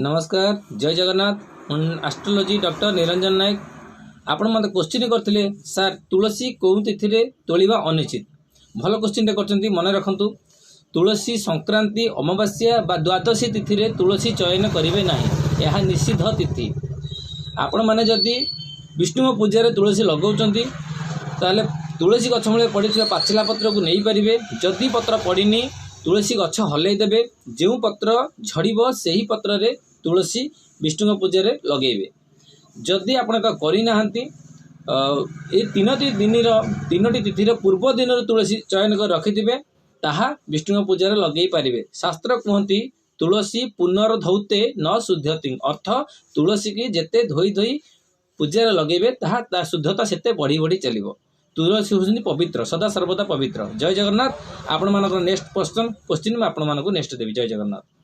नमस्कार जय Jagannath astrology doctor Niranjan नायक आपण मत क्वेश्चन करते सर तुलसी कौ तिथि तोलिबा अनिश्चित भल क्वेश्चन कर मन रखु तुलसी संक्रांति अमावास्या बा द्वादशी तिथि तुलसी चयन करेंगे ना यह निषिद्ध तिथि। आपण मैंने जदि विष्णु पूजा तुलसी लगाउछंती ताले तुलसी गछ मूले पड़ी पाचिला पत्र को नहीं पारे। जदि पत्र पड़नी तुलसी गछ हलईदेवे जो पत्र झड़ब से ही पत्र रे तुलसी विष्णु पूजा लगेबे। जदि आपण करना ये तीनोटी तिथि पूर्व दिन तुलसी चयन कर रखिथे ताहा विष्णु पूजा लगे पारे। शास्त्र कहती तुलसी पुनर्धौते न शुद्धति अर्थ तुलसी की जेते धोई धोई पूजा लगेबे ताहा शुद्धता सेते बढ़ी बढ़ी चलिबो। तुलसी होउछन्ती पवित्र सदा सर्वदा पवित्र। जय जगन्नाथ। आपण मानकर नेक्स्ट क्वेश्चन मैं आपण मानक नेक्स्ट देवी। जय जगन्नाथ।